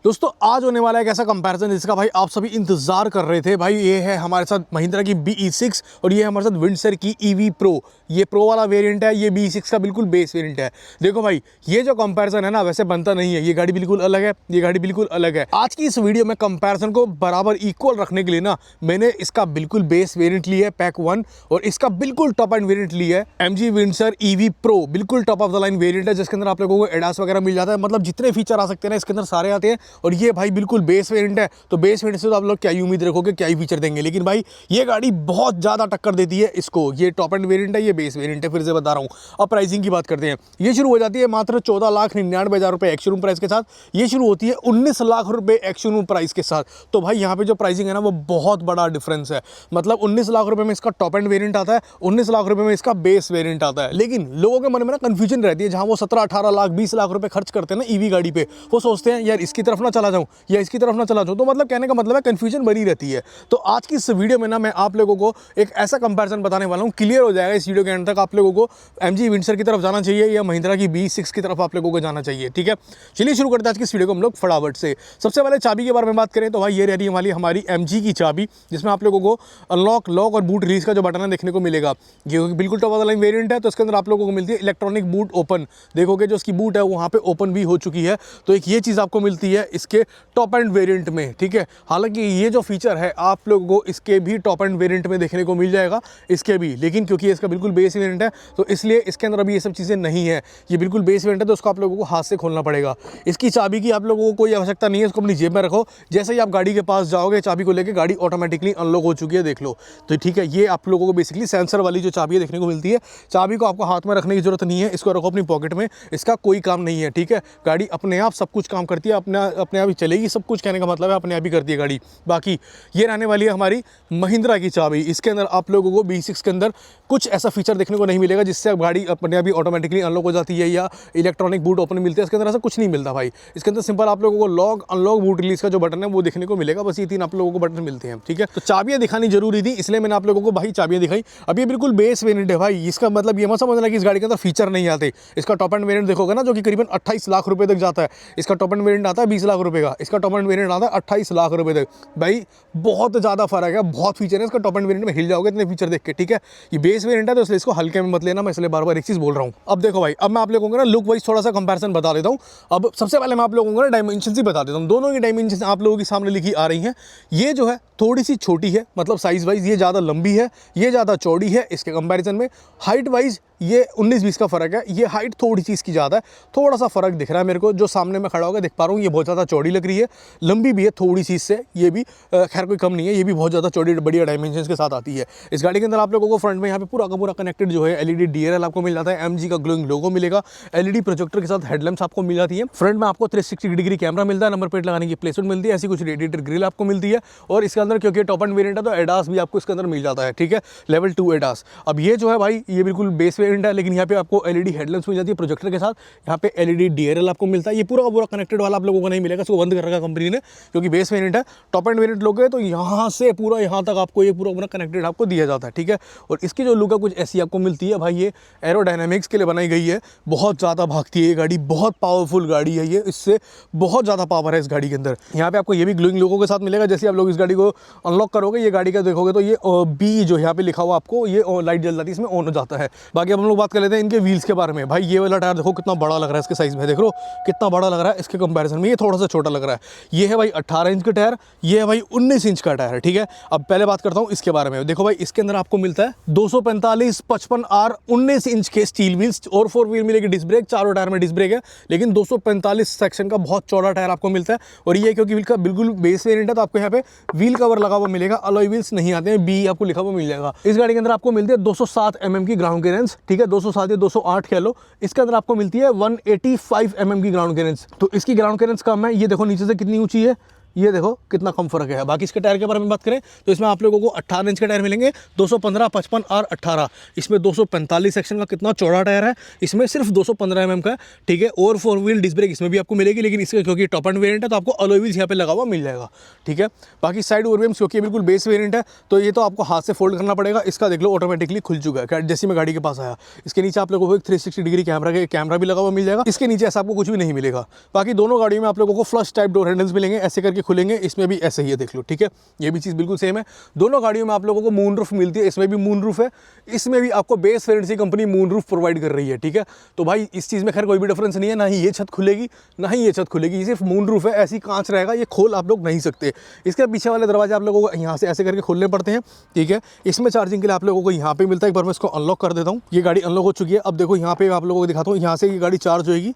दोस्तों आज होने वाला है एक ऐसा कंपैरिजन जिसका भाई आप सभी इंतजार कर रहे थे। भाई ये है हमारे साथ महिंद्रा की BE6 और ये है हमारे साथ विंडसर की EV Pro। ये प्रो वाला वेरिएंट है, ये BE6 का बिल्कुल बेस वेरिएंट है। देखो भाई ये जो कंपैरिजन है ना वैसे बनता नहीं है, ये गाड़ी बिल्कुल अलग है, ये गाड़ी बिल्कुल अलग है। आज की इस वीडियो में कंपैरिजन को बराबर इक्वल रखने के लिए ना मैंने इसका बिल्कुल बेस वेरिएंट लिया है पैक 1 और इसका बिल्कुल टॉप एंड वेरिएंट लिया है MG विंडसर EV Pro। बिल्कुल top of the line variant है जिसके अंदर आप लोगों को एडास वगैरह मिल जाता है, मतलब जितने फीचर आ सकते हैं ना इसके अंदर सारे आते हैं। और ये भाई बिल्कुल बेस वेरिएंट है, तो बेस वेरिएंट से तो आप लोग क्या ही उम्मीद रखोगे, क्या ही फीचर देंगे। लेकिन भाई ये गाड़ी बहुत ज़्यादा टक्कर देती है इसको। ये टॉप एंड वेरिएंट है, ये बेस वेरिएंट है, फिर से बता रहा हूँ। अब प्राइसिंग की बात करते हैं। ये शुरू हो जाती है मात्र 14,99,000 रुपये एक्स-शोरूम प्राइस के साथ। ये शुरू होती है 19 लाख रुपये एक्स-शोरूम प्राइस के साथ। तो भाई यहाँ पे जो प्राइसिंग है ना वो बहुत बड़ा डिफरेंस है। मतलब 19 लाख रुपये में इसका टॉप एंड वेरिएंट आता है, 19 लाख रुपये में इसका बेस वेरिएंट आता है। लेकिन लोगों के मन में ना कन्फ्यूजन रहती है, जहाँ वो 17-18 लाख 20 लाख रुपये खर्च करते हैं ना ईवी गाड़ी पे, वो सोचते हैं यार इसकी तरफ ना चला जाऊँ या इसकी तरफ ना चला जाऊँ। तो मतलब कहने का मतलब है कन्फ्यूजन बनी रहती है। तो आज की इस वीडियो में ना मैं आप लोगों को एक ऐसा कंपैरिजन बताने वाला हूँ, क्लियर हो जाएगा इस वीडियो के एंड तक आप लोगों को MG विंडसर की तरफ जाना चाहिए या महिंद्रा की BE6 की तरफ आप लोगों को जाना चाहिए। ठीक है, चलिए शुरू करते हैं आज की इस वीडियो को हम लोग फटाफट से। सबसे पहले चाबी के बारे में बात करें तो भाई ये रही वाली हमारी MG की चाबी, जिसमें आप लोगों को अनलॉक, लॉक और बूट रिलीज का जो बटन है देखने को मिलेगा। ये बिल्कुल top of the line variant है, तो इसके अंदर आप लोगों को मिलती है इलेक्ट्रॉनिक बूट ओपन। देखोगे जो इसकी बूट है वहाँ पे ओपन भी हो चुकी है, तो एक ये चीज़ आपको मिलती है इसके टॉप एंड वेरिएंट में। ठीक है, हालांकि ये जो फीचर है आप लोगों को इसके भी टॉप एंड वेरिएंट में देखने को मिल जाएगा इसके भी, लेकिन क्योंकि इसका बिल्कुल बेस वेरिएंट है तो इसलिए इसके अंदर अभी ये सब चीज़ें नहीं है। ये बिल्कुल बेस वेरिएंट है तो उसको आप लोगों को हाथ से खोलना पड़ेगा। इसकी चाबी की आप लोगों को कोई आवश्यकता नहीं है, इसको अपनी जेब में रखो। जैसे ही आप गाड़ी के पास जाओगे चाबी को लेकर गाड़ी ऑटोमेटिकली अनलॉक हो चुकी है, देख लो। तो ठीक है, ये आप लोगों को बेसिकली सेंसर वाली जो चाबी है देखने को मिलती है। चाबी को आपको हाथ में रखने की जरूरत नहीं है, इसको रखो अपनी पॉकेट में, इसका कोई काम नहीं है। ठीक है, गाड़ी अपने आप सब कुछ काम करती है, अपने आप ही चलेगी। सब कुछ कहने का मतलब है अपने आप ही करती है गाड़ी। बाकी ये रहने वाली है हमारी महिंद्रा की चाबी। इसके अंदर आप लोगों को BE6 के अंदर कुछ ऐसा फीचर देखने को नहीं मिलेगा जिससे गाड़ी अपने आप ही ऑटोमेटिकली अनलॉक हो जाती है या इलेक्ट्रॉनिक बूट ओपन मिलती है। इसके अंदर ऐसा कुछ नहीं मिलता भाई। इसके अंदर सिंपल आप लोगों को लॉक, अनलॉक, बूट रिलीज का जो बटन है वो देखने को मिलेगा। बस ये 3 आप लोगों को बटन मिलते हैं। ठीक है, तो चाबियां दिखानी जरूरी थी इसलिए मैंने आप लोगों को भाई चाबियां दिखाई। अब ये बिल्कुल बेस वेरिएंट है भाई। इसका मतलब ये मत समझना कि इस गाड़ी के अंदर फीचर नहीं आते। इसका टॉप एंड वेरिएंट देखोगे ना जो कि करीबन 28 लाख रुपए तक जाता है। इसका टॉप एंड वेरिएंट आता है 20 लाख रुपए का, इसका टॉप एंड वेरिएंट आता है 28 लाख रुपए तक। भाई बहुत ज़्यादा फर्क है, बहुत फीचर है इसका। टॉप एंड वेरिएंट में हिल जाओगे इतने फीचर देख के। ठीक है, ये बेस वेरिएंट है तो इसलिए इसको हल्के में मत लेना, मैं इसलिए बार बार एक चीज़ बोल रहा हूँ। अब देखो भाई, अब मैं आप लोगों को ना लुक वाइज थोड़ा सा कंपैरिजन बता देता हूँ। अब सबसे पहले मैं आप लोगों को ना डायमेंशन ही बता देता हूँ। दोनों की डायमेंशन आप लोगों के सामने लिखी आ रही हैं। ये जो है थोड़ी सी छोटी है, मतलब साइज वाइज ये ज़्यादा लंबी है, ये ज़्यादा चौड़ी है इसके कंपैरिजन में। हाइट वाइज ये 19-20 का फर्क है, ये हाइट थोड़ी सी इसकी ज़्यादा है, थोड़ा सा फर्क दिख रहा है मेरे को। जो सामने मैं खड़ा होकर देख पा रहा हूँ ये बहुत ज़्यादा चौड़ी लग रही है, लंबी भी है थोड़ी सी इससे। ये भी खैर कोई कम नहीं है, ये भी बहुत ज़्यादा चौड़ी बढ़िया डायमेंशन के साथ आती है। इस गाड़ी के अंदर आप लोगों को फ्रंट में यहाँ पे पूरा का पूरा कनेक्टेड जो है LED DRL आपको मिल जाता है। MG का ग्लोइंग लोगो मिलेगा, LED प्रोजेक्टर के साथ हेडलैम्प्स आपको मिल जाती है। फ्रंट में आपको 360 डिग्री कैमरा मिलता है, नंबर प्लेट लगाने की प्लेसमेंट मिलती है, ऐसी कुछ रेडिएटर ग्रिल आपको मिलती है। और इसके अंदर क्योंकि टॉप एंड वेरिएंट है तो एडास भी आपको इसके अंदर मिल जाता है। ठीक है, लेवल 2 एडास। अब ये जो है भाई ये बिल्कुल बेस वेरिएंट है, लेकिन यहाँ पे आपको LED हेडलैम्प्स मिल जाती है प्रोजेक्टर के साथ। यहाँ पे LED DRL आपको मिलता है। ये पूरा का पूरा कनेक्टेड वाला आप लोगों को नहीं मिलेगा, इसको बंद कर रखा कंपनी ने क्योंकि बेस वेरिएंट है। टॉप एंड वेरिएंट लोगे तो यहाँ से पूरा यहाँ तक आपको ये पूरा पूरा कनेक्टेड आपको दिया जाता है। ठीक है, और इसकी जो लुक है कुछ ऐसी आपको मिलती है भाई। ये एरोडायनामिक्स के लिए बनाई गई है, बहुत ज़्यादा भागती है ये गाड़ी, बहुत पावरफुल गाड़ी है ये, इससे बहुत ज़्यादा पावर है इस गाड़ी के अंदर। यहाँ पे आपको ये भी ग्लोइंग लोगो के साथ मिलेगा। जैसे आप लोग इस गाड़ी को अनलॉक करोगे ये गाड़ी का देखोगे तो ये B जो यहाँ पे लिखा हुआ आपको ये लाइट जल जाती है, इसमें ऑन हो जाता है। बाकी अब हम लोग बात कर लेते हैं इनके व्हील्स के बारे में। भाई ये वाला टायर देखो कितना बड़ा लग रहा है इसके साइज में, देख लो कितना बड़ा लग रहा है इसके कंपैरिजन में। ये थोड़ा सा छोटा लग रहा है। ये है भाई 18 इंच का टायर, ये है भाई 19 इंच का टायर है। ठीक है, अब पहले बात करता हूँ इसके बारे में। देखो भाई इसके अंदर आपको मिलता है 245 55R 19 इंच के स्टील व्हील्स और 4 व्हील मिलेगी डिस्क ब्रेक। चारों टायर में डिस्क ब्रेक है, लेकिन 245 सेक्शन का बहुत चौड़ा टायर आपको मिलता है। और ये क्योंकि व्हील का बिल्कुल बेस वेरिएंट है तो आपको यहाँ पे व्हील कवर लगा हुआ मिलेगा, अलॉय व्हील्स नहीं आते हैं, B आपको लिखा हुआ मिल जाएगा। इस गाड़ी के अंदर आपको मिलती है 207 mm की ग्राउंड क्लियरेंस। ठीक है, 207 या 208 कह लो। इसके अंदर आपको मिलती है 185 mm की ग्राउंड क्लियरेंस। तो इसकी ग्राउंड क्लियरेंस कम है, ये देखो नीचे से कितनी ऊंची है, ये देखो कितना कम फर्क है। बाकी इसके टायर के बारे में बात करें तो इसमें आप लोगों को 18 इंच के टायर मिलेंगे, 215, 55 और 18। इसमें 245 सेक्शन का कितना चौड़ा टायर है, इसमें सिर्फ 215 mm का है, ठीक है। और 4 व्हील डिस्क ब्रेक इसमें भी आपको मिलेगी, लेकिन इसका क्योंकि टॉप एंड वेरिएंट है तो आपको अलॉय व्हील्स यहाँ पे लगा हुआ मिल जाएगा, ठीक है। बाकी साइड ओवरव्हील्स क्योंकि बिल्कुल बेस वेरिएंट है तो ये तो आपको हाथ से फोल्ड करना पड़ेगा। इसका देख लो ऑटोमेटिकली खुल चुका है जैसे मैं गाड़ी के पास आया। इसके नीचे आप लोगों को एक 360 डिग्री कैमरा भी लगा हुआ मिल जाएगा। इसके नीचे ऐसा आपको कुछ भी नहीं मिलेगा। बाकी दोनों गाड़ियों में आप लोगों को फ्लश टाइप डोर हैंडल्स मिलेंगे, ऐसे करके खुलेंगे। इसमें भी ऐसे ही है, देख लो, ठीक है। ये भी चीज़ बिल्कुल सेम है। दोनों गाड़ियों में आप लोगों को मून रूफ मिलती है, इसमें भी मून रूफ है, इसमें भी आपको बेस वेरिएंट से कंपनी मून रूफ प्रोवाइड कर रही है, ठीक है। तो भाई इस चीज़ में खैर कोई भी डिफरेंस नहीं है, ना ही ये छत खुलेगी ना ही ये छत खुलेगी, ये सिर्फ मून रूफ है, ऐसी कांच रहेगा, ये खोल आप लोग नहीं सकते। इसके पीछे वाले दरवाजे आप लोगों को यहाँ से ऐसे करके खोलने पड़ते हैं, ठीक है। इसमें चार्जिंग के लिए आप लोगों को यहाँ पे मिलता है। एक बार मैं इसको अनलॉक कर देता हूँ। ये गाड़ी अनलॉक हो चुकी है। अब देखो यहाँ पे आप लोगों को दिखाता हूँ, यहाँ से ये गाड़ी चार्ज होगी,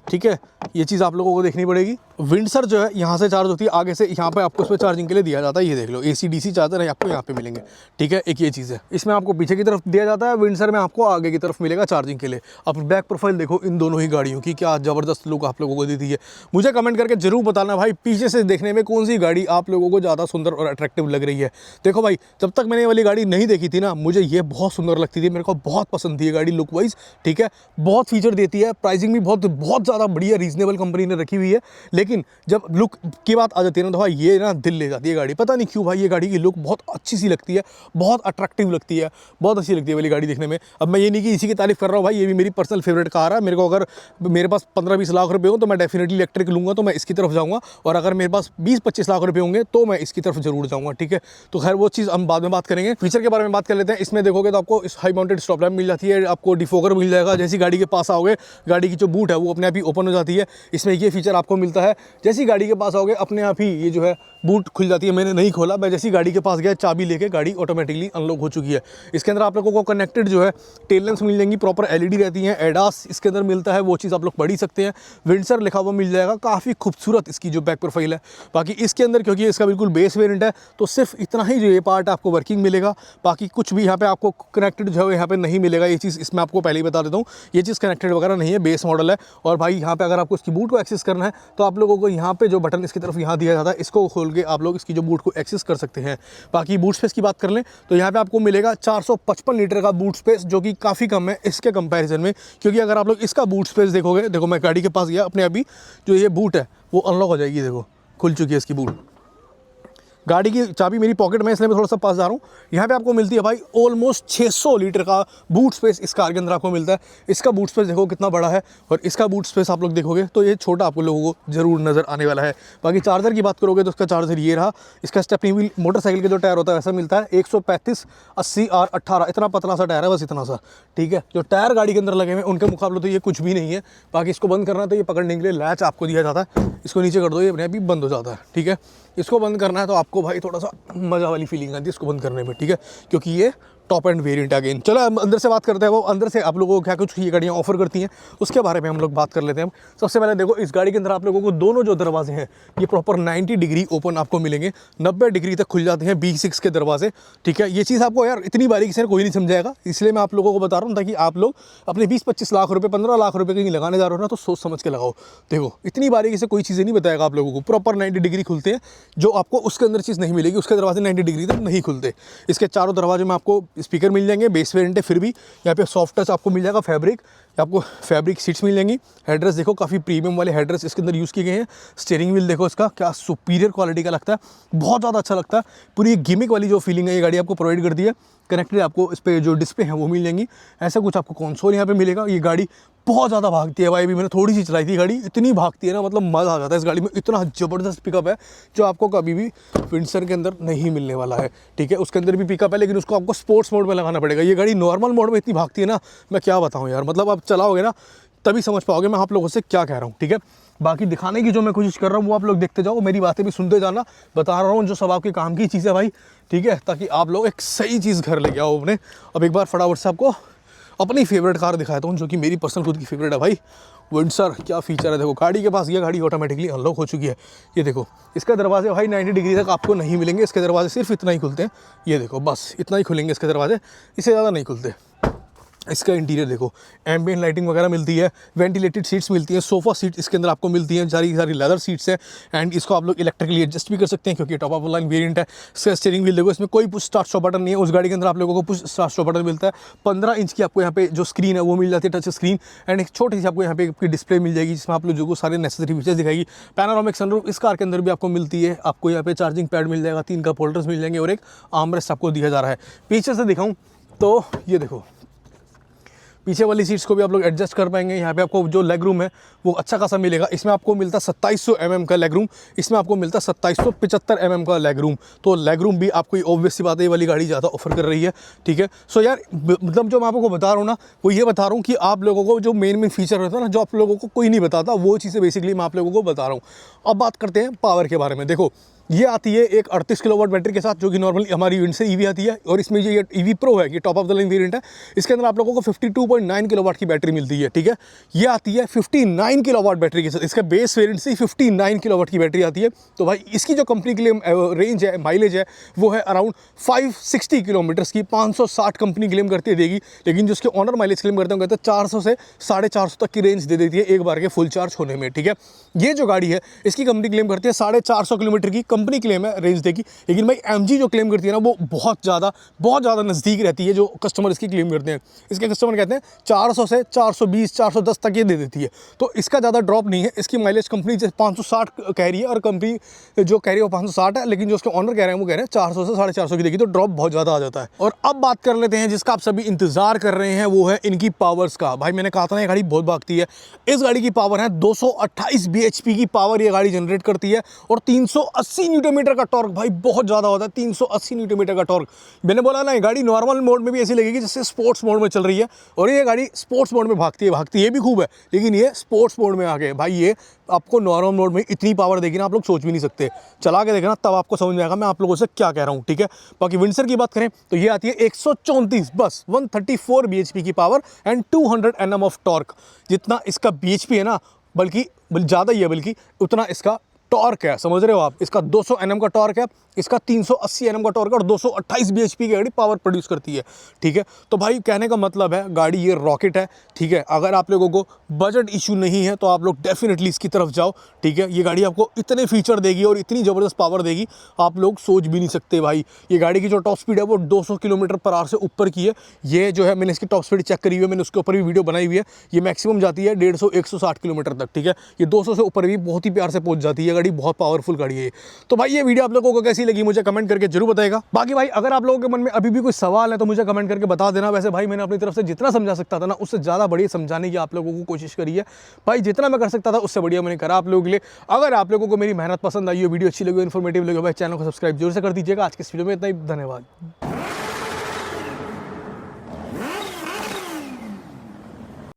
ठीक है। ये चीज़ आप लोगों को देखनी पड़ेगी। विंडसर जो है यहाँ से चार्ज होती है, आगे से यहाँ पे आपको उसमें चार्जिंग के लिए दिया जाता है। ये देख लो AC DC चार्जर है, आपको यहाँ पे मिलेंगे, ठीक है। एक ये चीज़ है, इसमें आपको पीछे की तरफ दिया जाता है, विंडसर में आपको आगे की तरफ मिलेगा चार्जिंग के लिए। अब बैक प्रोफाइल देखो इन दोनों ही गाड़ियों की, क्या ज़बरदस्त लुक आप लोगों को देती है। मुझे कमेंट करके जरूर बताना भाई, पीछे से देखने में कौन सी गाड़ी आप लोगों को ज़्यादा सुंदर और अट्रैक्टिव लग रही है। देखो भाई, जब तक मैंने ये वाली गाड़ी नहीं देखी थी ना, मुझे ये बहुत सुंदर लगती थी, मेरे को बहुत पसंद थी ये गाड़ी लुक वाइज, ठीक है। बहुत फीचर देती है, प्राइसिंग भी बहुत ज़्यादा बढ़िया रीजनेबल कंपनी ने रखी हुई है। लेकिन जब लुक की बात आ जाती है ना तो भाई ये ना दिल ले जाती है गाड़ी। पता नहीं क्यों भाई, ये गाड़ी की लुक बहुत अच्छी सी लगती है, बहुत अट्रैक्टिव लगती है, बहुत अच्छी लगती है वाली गाड़ी देखने में। अब मैं ये नहीं कि इसी की तारीफ कर रहा हूँ भाई, ये भी मेरी पर्सनल फेवरेट कार है। मेरे को अगर मेरे पास 15-20 लाख रुपए हो तो मैं डेफिनेटली इलेक्ट्रिक लूँगा, तो मैं इसकी तरफ जाऊँगा। और अगर मेरे पास 20-25 लाख रुपए होंगे तो मैं इसकी तरफ जरूर जाऊँगा, ठीक है। तो खैर वो चीज़ हम बाद में बात करेंगे। फीचर के बारे में बात कर लेते हैं। इसमें देखोगे तो आपको इस हाई माउंटेड स्टॉप लैम्प मिल जाती है, आपको डिफोगर मिल जाएगा। जैसी गाड़ी के पास आओगे, गाड़ी की जो बूट है वो अपने आप ही ओपन हो जाती है। इसमें ये फीचर आपको मिलता है, जैसी गाड़ी के पास आओगे अपने आप ही ये जो है बूट खुल जाती है। मैंने नहीं खोला, मैं जैसी गाड़ी के पास गया चाबी लेके गाड़ी ऑटोमेटिकली अनलॉक हो चुकी है। इसके अंदर आप लोगों को कनेक्टेड जो है टेल लैंप्स मिल जाएंगी, प्रॉपर LED रहती हैं, एडास इसके अंदर मिलता है, वो चीज़ आप लोग पढ़ ही सकते हैं। विंडसर लिखा हुआ मिल जाएगा, काफ़ी खूबसूरत इसकी जो बैक प्रोफाइल है। बाकी इसके अंदर क्योंकि इसका बिल्कुल बेस वेरिएंट है तो सिर्फ इतना ही जो ये पार्ट आपको वर्किंग मिलेगा, बाकी कुछ भी यहाँ पे आपको कनेक्टेड जो है यहाँ पे नहीं मिलेगा। ये चीज़ इसमें आपको पहले ही बता देता हूँ, ये चीज़ कनेक्टेड वगैरह नहीं है, बेस मॉडल है। और भाई यहाँ पे अगर आपको इसकी बूट को एक्सेस करना है तो आप लोगों को यहाँ पे जो बटन इसकी तरफ यहाँ दिया जाता है, इसको खोल के आप लोग इसकी जो बूट को एक्सेस कर सकते हैं। बाकी बूट स्पेस की बात कर लें तो यहाँ पे आपको मिलेगा 455 लीटर का बूट स्पेस, जो कि काफ़ी कम है इसके कंपैरिजन में। क्योंकि अगर आप लोग इसका बूट स्पेस देखोगे, देखो मैं गाड़ी के पास गया, अपने अभी जो ये बूट है वो अनलॉक हो जाएगी, देखो खुल चुकी है इसकी बूट। गाड़ी की चाबी मेरी पॉकेट में, इसलिए मैं थोड़ा सा पास जा रहा हूँ। यहाँ पे आपको मिलती है भाई ऑलमोस्ट 600 लीटर का बूट स्पेस इस कार के अंदर आपको मिलता है। इसका बूट स्पेस देखो कितना बड़ा है, और इसका बूट स्पेस आप लोग देखोगे तो ये छोटा आपको लोगों को जरूर नज़र आने वाला है। बाकी चार्जर की बात करोगे तो उसका चार्जर ये रहा। इसका स्टेपनी व्हील मोटरसाइकिल के जो टायर होता है वैसा मिलता है, 135, 80 और 18, इतना पतला सा टायर है, बस इतना सा, ठीक है। जो टायर गाड़ी के अंदर लगे हुए उनके मुकाबले तो ये कुछ भी नहीं है। बाकी इसको बंद करना है तो ये पकड़ने के लिए लैच आपको दिया जाता है, इसको नीचे कर दो ये अपने आप ही बंद हो जाता है, ठीक है। इसको बंद करना है तो आपको भाई थोड़ा सा मज़ा वाली फीलिंग आती है इसको बंद करने में, ठीक है, क्योंकि ये टॉप एंड वेरिएंट अगेन। चलो अंदर से बात करते हैं, वो अंदर से आप लोगों को क्या कुछ ये गाड़ियाँ ऑफर करती हैं उसके बारे में हम लोग बात कर लेते हैं। सबसे पहले देखो इस गाड़ी के अंदर आप लोगों को दोनों जो दरवाजे हैं ये प्रॉपर 90 डिग्री ओपन आपको मिलेंगे, 90 डिग्री तक खुल जाते हैं B6 के दरवाजे, ठीक है। ये चीज़ आपको यार इतनी बारीकी से कोई नहीं समझाएगा, इसलिए मैं आप लोगों को बता रहा हूँ ताकि आप लोग अपने 20-25 लाख रुपये 15 लाख रुपये कहीं लगाने जा रहे हो ना तो सोच समझ के लगाओ। देखो इतनी बारीकी से कोई चीज़ें नहीं बताएगा आप लोगों को, प्रॉपर 90 डिग्री खुलते हैं, जो आपको उसके अंदर चीज़ नहीं मिलेगी, उसके दरवाजे 90 डिग्री तक नहीं खुलते। इसके चारों दरवाजे में आपको स्पीकर मिल जाएंगे, बेस वेरिएंट है फिर भी। यहाँ पे सॉफ्ट टच आपको मिल जाएगा, फैब्रिक, आपको फैब्रिक सीट्स मिल जाएंगी। हेडरेस्ट देखो काफ़ी प्रीमियम वाले हेडरेस्ट इसके अंदर यूज़ किए गए हैं। स्टीयरिंग व्हील देखो इसका क्या सुपीरियर क्वालिटी का लगता है, बहुत ज़्यादा अच्छा लगता है। पूरी गिमिक वाली जो फीलिंग है ये गाड़ी आपको प्रोवाइड करती है। कनेक्टेड आपको इस पर जो डिस्प्ले है वो मिल जाएंगी, ऐसा कुछ आपको कंसोल यहाँ पे मिलेगा। ये गाड़ी बहुत ज़्यादा भागती है भाई, अभी मैंने थोड़ी सी चलाई थी, गाड़ी इतनी भागती है ना, मतलब मज़ा आ जाता है इस गाड़ी में, इतना ज़बरदस्त पिकअप है जो आपको कभी भी विंडसर के अंदर नहीं मिलने वाला है, ठीक है। उसके अंदर भी पिकअप है लेकिन उसको आपको स्पोर्ट्स मोड में लगाना पड़ेगा। ये गाड़ी नॉर्मल मोड में इतनी भागती है ना, मैं क्या बताऊँ यार, मतलब आप चलाओगे ना तभी समझ पाओगे मैं आप लोगों से क्या कह रहा हूँ, ठीक है। बाकी दिखाने की जो मैं कोशिश कर रहा हूँ वो आप लोग देखते जाओ, मेरी बातें भी सुनते जाना, बता रहा हूँ जो सब आपके काम की चीज़ है भाई, ठीक है, ताकि आप लोग एक सही चीज़ घर लेके आओ अपने। अब एक बार फटाफट से आपको अपनी फेवरेट कार दिखाता हूँ जो कि मेरी पर्सनल खुद की फेवरेट है भाई, विंडसर। क्या फीचर है देखो, गाड़ी के पास ये गाड़ी ऑटोमेटिकली अनलॉक हो चुकी है। ये देखो इसका दरवाजे भाई 90 डिग्री तक आपको नहीं मिलेंगे, इसके दरवाजे सिर्फ इतना ही खुलते हैं, ये देखो बस इतना ही खुलेंगे इसके दरवाजे, इससे ज़्यादा नहीं खुलते। इसका इंटीरियर देखो, एम्बियंट लाइटिंग वगैरह मिलती है, वेंटिलेटेड सीट्स मिलती हैं, सोफ़ा सीट इसके अंदर आपको मिलती हैं, सारी सारी लेदर सीट्स हैं। एंड इसको आप लोग इलेक्ट्रिकली एडजस्ट भी कर सकते हैं क्योंकि टॉप ऑफ लाइन वेरिएंट है। इसका स्टीयरिंग व्हील देखो, इसमें कोई पुश स्टार्ट स्टॉप बटन नहीं है। उस गाड़ी के अंदर आप लोगों को पुश स्टार्ट स्टॉप बटन मिलता है। 15 इंच की आपको यहाँ पे जो स्क्रीन है वो मिल जाती है, टच स्क्रीन। एंड एक छोटी सी आपको यहाँ पे आपकी डिस्प्ले मिल जाएगी जिसमें आप लोगों को सारे नेसेसरी फीचर्स दिखाएगी। पैनोरामिक सनरूफ इस कार के अंदर भी आपको मिलती है। आपको यहाँ पे चार्जिंग पैड मिल जाएगा, 3 कप होल्डर्स मिल जाएंगे और एक आर्मरेस्ट आपको दिया जा रहा है। पीछे से दिखाऊँ तो ये देखो, पीछे वाली सीट्स को भी आप लोग एडजस्ट कर पाएंगे। यहाँ पे आपको जो लेग रूम है वो अच्छा खासा मिलेगा। इसमें आपको मिलता 2700 mm का लेग रूम, इसमें आपको मिलता 2775 mm का लेग रूम। तो लेग रूम भी आपको ऑब्वियस सी बात है, ये वाली गाड़ी ज़्यादा ऑफर कर रही है, ठीक है। सो यार मतलब जो मैं आपको बता रहा हूँ ना, वो ये बता रहा हूँ कि आप लोगों को जो मेन फीचर होता है ना, जो आप लोगों को कोई नहीं बताता, वो चीज़ें बेसिकली मैं आप लोगों को बता रहा हूँ। अब बात करते हैं पावर के बारे में। देखो, ये आती है एक 38 किलोवाट बैटरी के साथ, जो कि नॉर्मली हमारी विंडसर ईवी आती है। और इसमें ये ईवी प्रो है, ये top of the line variant है। इसके अंदर आप लोगों को 52.9 किलोवाट की बैटरी मिलती है, ठीक है। ये आती है 59 किलोवाट बैटरी के साथ। इसका बेस वेरिएंट से 59 किलोवाट की बैटरी आती है। तो भाई इसकी जो कंपनी के लिए रेंज है, माइलेज है, वो है अराउंड 560 किलोमीटर्स की। 560 कंपनी क्लेम करती है देगी, लेकिन जो उसके ऑनर माइलेज क्लेम करते हैं कहते हैं 400 से 450 तक की रेंज दे देती है एक बार के फुल चार्ज होने में, ठीक है। ये जो गाड़ी है इसकी कंपनी क्लेम करती है 450 किलोमीटर की कंपनी क्लेम है, रेंज देगी। लेकिन भाई एमजी जो क्लेम करती है ना, वो बहुत ज़्यादा नज़दीक रहती है जो कस्टमर इसकी क्लेम करते हैं। इसके कस्टमर कहते हैं 400 से 420 410 तक ये दे देती है। तो इसका ज़्यादा ड्रॉप नहीं है। इसकी माइलेज कंपनी 560 कह रही है और कंपनी जो कह रही है वो 560 है, लेकिन जो उसके ऑनर कह रहे हैं वो कह रहे हैं 400 से 450 की देगी। तो ड्रॉप बहुत ज़्यादा आ जाता है। और अब बात कर लेते हैं जिसका आप सभी इंतजार कर रहे हैं, वो है इनकी पावर्स का। भाई मैंने कहा था ना, ये गाड़ी बहुत भागती है। इस गाड़ी की पावर है 228 bhp की पावर ये गाड़ी जनरेट करती है और 380 न्यूटन मीटर का टॉर्क। भाई बहुत ज़्यादा होता है 380 न्यूटन मीटर का टॉर्क। मैंने बोला ना, ये गाड़ी नॉर्मल मोड में भी ऐसी लगेगी जैसे स्पोर्ट्स मोड में चल रही है, और ये गाड़ी स्पोर्ट्स मोड में भागती है भी खूब है, लेकिन ये स्पोर्ट्स मोड में आ गए। भाई ये आपको नॉर्मल मोड में इतनी पावर देगी ना, आप लोग सोच भी नहीं सकते। चला के देखना तब आपको समझ में आएगा मैं आप लोगों से क्या कह रहा हूँ, ठीक है। बाकी विंडसर की बात करें तो ये आती है 134 बस 134 bhp की power and 200 Nm of torque. जितना इसका bhp है ना, बल्कि ज़्यादा ही है, बल्कि उतना इसका टॉर्क है, समझ रहे हो आप। इसका 200 Nm का टॉर्क है, इसका 380 Nm का टॉर्क है और 228 bhp की गाड़ी पावर प्रोड्यूस करती है, ठीक है। तो भाई कहने का मतलब है गाड़ी ये रॉकेट है, ठीक है। अगर आप लोगों को बजट इशू नहीं है तो आप लोग डेफिनेटली इसकी तरफ जाओ, ठीक है। ये गाड़ी आपको इतने फीचर देगी और इतनी ज़बरदस्त पावर देगी, आप लोग सोच भी नहीं सकते। भाई ये गाड़ी की जो टॉप स्पीड है वो 200 किलोमीटर/आवर से ऊपर की है। ये जो है मैंने इसकी टॉप स्पीड चेक करी हुई है, मैंने उसके ऊपर भी वीडियो बनाई हुई है। ये मैक्सिमम जाती है 150-160 किलोमीटर तक, ठीक है। ये 200 से ऊपर भी बहुत ही प्यार से पहुंच जाती है गाड़ी, बहुत पावरफुल गाड़ी है। तो भाई ये वीडियो आप लोगों को कैसी लगी मुझे कमेंट करके जरूर बताएगा। बाकी भाई अगर आप लोगों के मन में अभी भी कोई सवाल है तो मुझे कमेंट करके बता देना। वैसे भाई मैंने अपनी तरफ से जितना समझा सकता था ना, उससे ज़्यादा बढ़िया समझाने की आप लोगों को कोशिश करी है। भाई जितना मैं कर सकता था उससे बढ़िया मैंने करा आप लोगों के लिए। अगर आप लोगों को मेरी मेहनत पसंद आई हो, वीडियो अच्छी लगी, इन्फॉर्मेटिव लगी, भाई चैनल को सब्सक्राइब जरूर से कर दीजिएगा। आज के इस वीडियो में इतना ही, धन्यवाद।